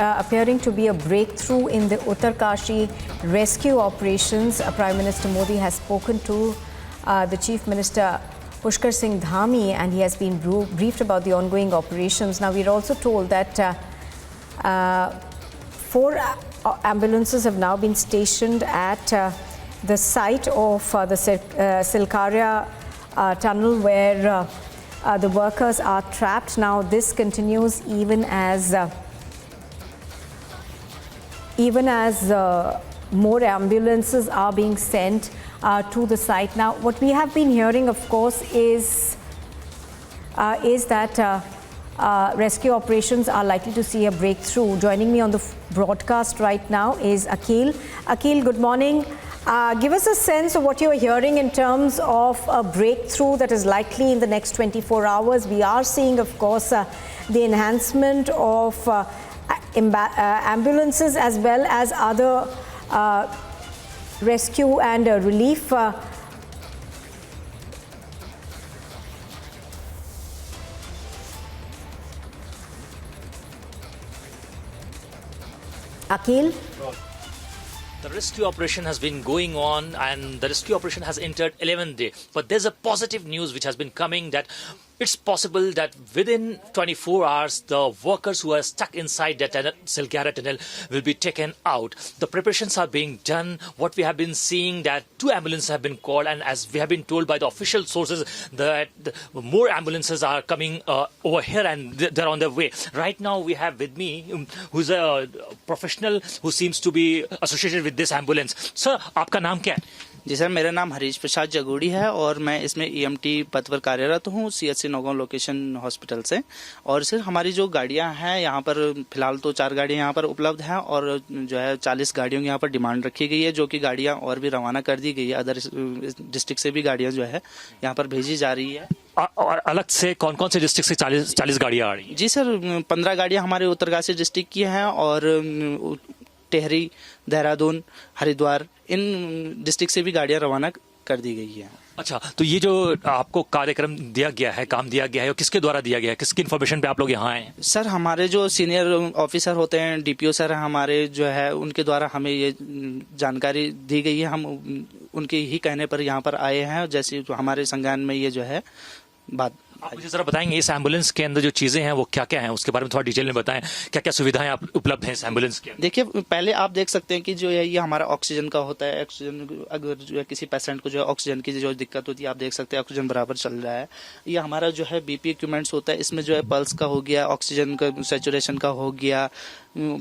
appearing to be a breakthrough in the Uttarkashi rescue operations. Prime Minister Modi has spoken to the Chief Minister Pushkar Singh Dhami, and he has been briefed about the ongoing operations. Now, we're also told that 4 ambulances have now been stationed at the site of the Silkaria tunnel where the workers are trapped. Now, this continues even as more ambulances are being sent to the site. Now, what we have been hearing, of course, is that rescue operations are likely to see a breakthrough. Joining me on the broadcast right now is Akhil. Akhil, good morning. Give us a sense of what you are hearing in terms of a breakthrough that is likely in the next 24 hours. We are seeing, of course, the enhancement of ambulances as well as other rescue and relief. Akhil? The rescue operation has been going on, and the rescue operation has entered 11th day. But there's a positive news which has been coming that it's possible that within 24 hours, the workers who are stuck inside the Silkaria tunnel will be taken out. The preparations are being done. What we have been seeing that 2 ambulances have been called, and as we have been told by the official sources that more ambulances are coming over here and they're on their way. Right now, we have with me who's a professional who seems to be associated with this ambulance. Sir, आपका नाम क्या है? जी sir, मेरा नाम हरीश प्रसाद जगोड़ी है और मैं इसमें ईएमटी पद पर कार्यरत हूँ सीएचसी नौगांव लोकेशन हॉस्पिटल से। और सर हमारी जो गाड़ियाँ हैं यहाँ पर फिलहाल तो 4 गाड़ियाँ यहाँ पर उपलब्ध हैं और जो है 40 गाड़ियों की यहाँ पर डिमांड रखी गई है, जो कि गाड़ियाँ और भी रवाना कर दी गई है। अदर डिस्ट्रिक्ट से भी गाड़ियाँ जो है यहाँ पर भेजी जा रही है। और अलग से कौन कौन से डिस्ट्रिक्ट से 40 गाड़ियाँ आ रही हैं? जी सर, 15 गाड़ियाँ हमारे उत्तरकाशी डिस्ट्रिक्ट की हैं और टेहरी, देहरादून, हरिद्वार, इन डिस्ट्रिक्ट से भी गाड़ियां रवाना कर दी गई है। अच्छा, तो ये जो आपको कार्यक्रम दिया गया है, काम दिया गया है, किसके द्वारा दिया गया है, किसकी इन्फॉर्मेशन पे आप लोग यहाँ आए हैं? सर, हमारे जो सीनियर ऑफिसर होते हैं, डीपीओ सर हमारे जो है, उनके द्वारा हमें ये जानकारी दी गई है। हम उनके ही कहने पर यहाँ पर आए हैं। जैसे हमारे संज्ञान में ये जो है बात। आप मुझे जरा बताएंगे इस एम्बुलेंस के अंदर जो चीजें हैं वो क्या क्या हैं, उसके बारे में थोड़ा डिटेल में बताएं। क्या क्या सुविधाएं आप उपलब्ध हैं इस एम्बुलेंस के अंदर? देखिए, पहले आप देख सकते हैं कि जो है ये हमारा ऑक्सीजन का होता है। ऑक्सीजन अगर जो है किसी पेशेंट को जो है ऑक्सीजन की जो दिक्कत होती है, आप देख सकते हैं ऑक्सीजन बराबर चल रहा है। ये हमारा जो है बीपी इक्विपमेंट्स होता है, इसमें जो है पल्स का हो गया, ऑक्सीजन का सैचुरेशन का हो गया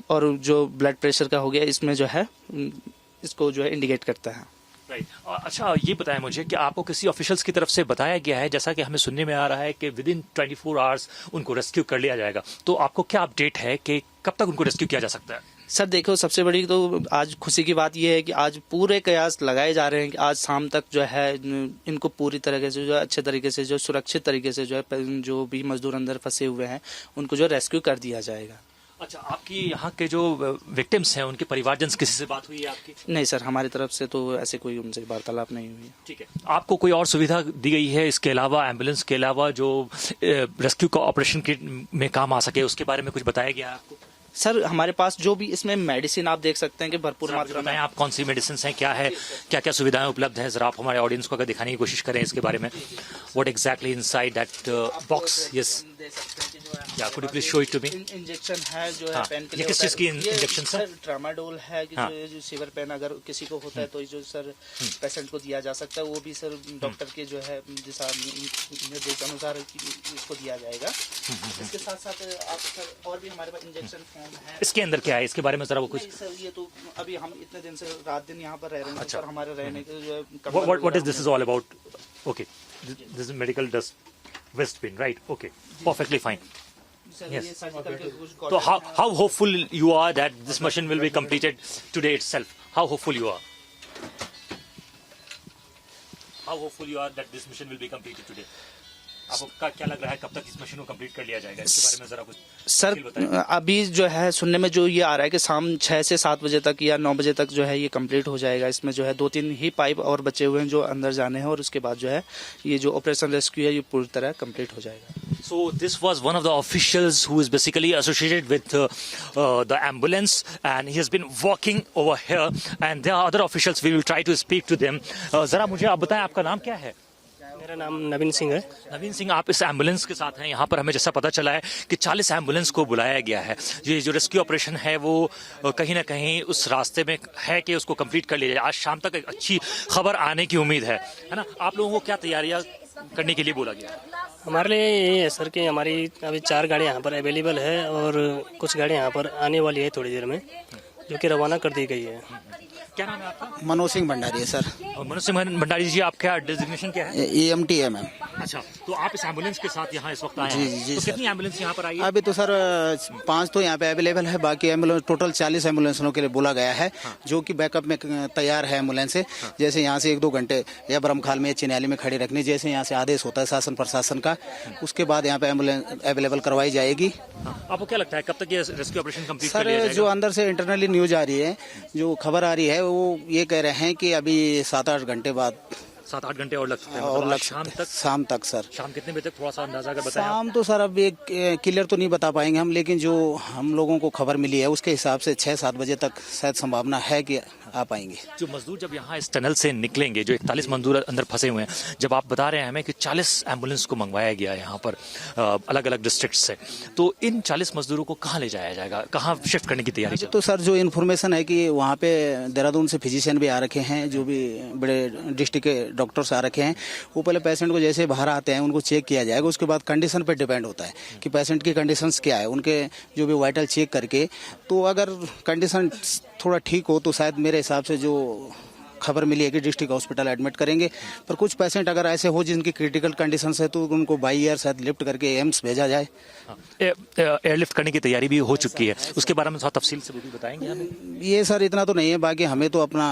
और जो ब्लड प्रेशर का हो गया, इसमें जो है इसको जो है इंडिकेट करता है। राइट। अच्छा, ये बताएं मुझे कि आपको किसी ऑफिशियल्स की तरफ से बताया गया है, जैसा कि हमें सुनने में आ रहा है कि विद इन 24 आवर्स उनको रेस्क्यू कर लिया जाएगा, तो आपको क्या अपडेट है कि कब तक उनको रेस्क्यू किया जा सकता है? सर देखो, सबसे बड़ी तो आज खुशी की बात यह है कि आज पूरे कयास लगाए जा रहे हैं कि आज शाम तक जो है इनको पूरी तरीके से जो है अच्छे तरीके से जो सुरक्षित तरीके से जो है जो भी मजदूर अंदर फंसे हुए हैं उनको जो रेस्क्यू कर दिया जाएगा। अच्छा, आपकी यहाँ के जो विक्टिम्स हैं उनके परिवारजन किसी से बात हुई है आपकी? नहीं सर, हमारी तरफ से तो ऐसे कोई उनसे वार्तालाप नहीं हुई। ठीक है। आपको कोई और सुविधा दी गई है इसके अलावा, एम्बुलेंस के अलावा, जो रेस्क्यू का ऑपरेशन में काम आ सके, उसके बारे में कुछ बताया गया आपको? सर, हमारे पास जो भी इसमें मेडिसिन आप देख सकते हैं कि भरपूर मात्रा में। आप कौन सी मेडिसिन हैं, क्या है, क्या क्या सुविधाएं उपलब्ध हैं, जरा आप हमारे ऑडियंस को अगर दिखाने की कोशिश करें इसके बारे में। What exactly inside that box? Yes, yeah could you please show it to me? Injection है जो है पेन के लिए। ये किस चीज की इंजेक्शन सर? ट्रामाडोल है कि जो सीवर पेन अगर किसी को होता है तो जो सर पेशेंट को दिया जा सकता है, वो भी सर डॉक्टर के जो है दिशा निर्देश अनुसार इसको दिया जाएगा। इसके साथ साथ आप सर और भी हमारे पास इंजेक्शन फॉर्म है। इसके अंदर क्या है, इसके बारे में जरा वो कुछ? सर ये तो अभी हम इतने दिन से रात दिन यहाँ पर रह रहे हैं। अच्छा। सर हमारे रहने के जो है what is this is all about? Okay, this is medical dust waste pin, right? Okay, perfectly fine. Yes. So how hopeful you are that this mission will be completed today itself? How hopeful you are? How hopeful you are that this mission will be completed today? आपको क्या लग रहा है कब तक इस machine को complete कर लिया जाएगा? इसके बारे में जरा कुछ सर अभी जो है सुनने में जो ये आ रहा है कि शाम 6 से 7 बजे तक या 9 बजे तक जो है ये कंप्लीट हो जाएगा। इसमें जो है 2-3 ही पाइप और बचे हुए हैं जो अंदर जाने हैं और उसके बाद जो है ये जो ऑपरेशन रेस्क्यू है ये पूरी तरह कंप्लीट हो जाएगा। So this was one of the officials who is basically associated with the ambulance, and he has been walking over here. And there are other officials. We will try to speak to them. जरा मुझे आप बताएं, आपका नाम क्या है? मेरा नाम नवीन सिंह है। नवीन सिंह, आप इस एम्बुलेंस के साथ हैं यहाँ पर। हमें जैसा पता चला है कि 40 एम्बुलेंस को बुलाया गया है। ये जो रेस्क्यू ऑपरेशन है वो कहीं ना कहीं उस रास्ते में है कि उसको कंप्लीट कर लिया जाए। आज शाम तक एक अच्छी खबर आने की उम्मीद है ना? आप लोगों को क्या तैयारियां करने के लिए बोला गया? हमारे लिए ये है सर कि हमारी अभी 4 गाड़ियाँ यहाँ पर अवेलेबल है और कुछ गाड़ियाँ यहाँ पर आने वाली है थोड़ी देर में, जो कि रवाना कर दी गई है। क्या नाम है आपका? मनोज सिंह भंडारी है सर। मनोज सिंह भंडारी जी, आपका डेजिग्नेशन क्या है? EMT है मैम। अच्छा, तो आप इस एम्बुलेंस के साथ यहाँ इस वक्त आए जी, हैं। जी, तो सर। कितनी एम्बुलेंस यहाँ पर आई है? अभी तो सर 5 तो यहाँ पे अवेलेबल है, बाकी एम्बुलेंस टोटल 40 एम्बुलेंसों के लिए बोला गया है। जो कि बैकअप में तैयार है एम्बुलेंस से। जैसे यहाँ से 1-2 घंटे या ब्रह्मखाल में चिन्याली में खड़ी रखनी, जैसे यहाँ से आदेश होता है शासन प्रशासन का, उसके बाद यहाँ पे एम्बुलेंस अवेलेबल करवाई जाएगी। आपको क्या लगता है कब तक ये रेस्क्यू ऑपरेशन कंप्लीट कर लिया सर जाएगा? जो अंदर से इंटरनली न्यूज आ रही है, जो खबर आ रही है, वो ये कह रहे हैं कि अभी 7-8 घंटे बाद 7-8 घंटे और लग सकते हैं। और मतलब लग आज शाम तक। शाम तक सर। शाम कितने बजे तक थोड़ा सा अंदाजा अगर बताएं आप? शाम तो सर अब एक क्लियर तो नहीं बता पाएंगे हम, लेकिन जो हम लोगों को खबर मिली है उसके हिसाब से 6-7 बजे तक शायद संभावना है कि आ पाएंगे। जो मजदूर जब यहाँ इस टनल से निकलेंगे, जो 41 मजदूर अंदर फंसे हुए हैं, जब आप बता रहे हैं हमें कि 40 एम्बुलेंस को मंगवाया गया है यहाँ पर अलग अलग डिस्ट्रिक्ट से, तो इन 40 मजदूरों को कहाँ ले जाया जाएगा, कहाँ शिफ्ट करने की तैयारी चल रही तो सर जो इन्फॉर्मेशन है कि वहाँ पे देहरादून से फिजिशियन भी आ रखे हैं, जो भी बड़े डिस्ट्रिक्ट के डॉक्टर्स आ रखे हैं। वो पहले पेशेंट को जैसे बाहर आते हैं उनको चेक किया जाएगा, उसके बाद कंडीशन पर डिपेंड होता है कि पेशेंट की कंडीशंस क्या है, उनके जो भी वाइटल चेक करके, तो अगर कंडीशन थोड़ा ठीक हो तो शायद मेरे हिसाब से जो खबर मिली है कि डिस्ट्रिक्ट हॉस्पिटल एडमिट करेंगे। पर कुछ पेशेंट अगर ऐसे हो जिनकी क्रिटिकल कंडीशन है तो उनको बाई एयर शायद लिफ्ट करके एम्स भेजा जाए। एयरलिफ्ट करने की तैयारी भी हो चुकी है, उसके बारे में थोड़ा तफसील से भी बताएंगे हमें? ये सर इतना तो नहीं है, बाकी हमें तो अपना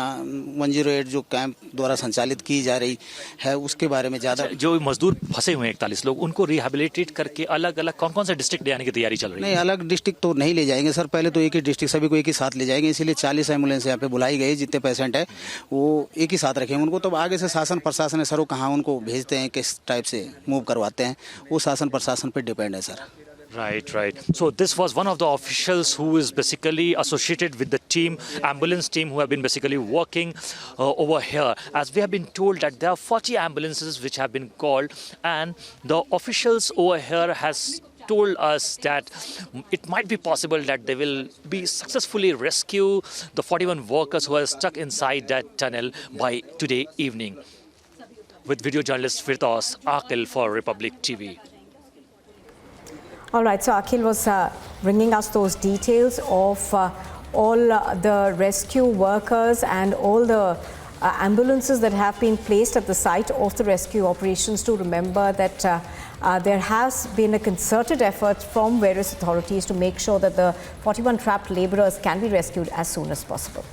108 जो कैंप द्वारा संचालित की जा रही है उसके बारे में ज्यादा। जो मजदूर फंसे हुए हैं 41 लोग, उनको रिहेबिलिटेट करके अलग अलग कौन कौन से डिस्ट्रिक्ट ले आने की तैयारी चल रही है? नहीं, अलग डिस्ट्रिक्ट तो नहीं ले जाएंगे सर, पहले तो एक ही डिस्ट्रिक्ट सभी को एक ही साथ ले जाएंगे, इसीलिए 40 एम्बुलेंस यहाँ पे बुलाई गई। जितने पेशेंट है वो एक ही साथ रखेंगे उनको, तो आगे से शासन प्रशासन है सर वो कहाँ उनको भेजते हैं, किस टाइप से मूव करवाते हैं, वो शासन प्रशासन पर डिपेंड है sir. Right. So this was one of the officials who is basically associated with the team, ambulance team, who have been basically working over here. As we have been told that there are 40 ambulances which have been called, and the officials over here has told us that it might be possible that they will be successfully rescue the 41 workers who are stuck inside that tunnel by today evening. With video journalist Firdaus Aqil for Republic TV. All right, so Akhil was bringing us those details of all the rescue workers and all the ambulances that have been placed at the site of the rescue operations. To remember that there has been a concerted effort from various authorities to make sure that the 41 trapped laborers can be rescued as soon as possible.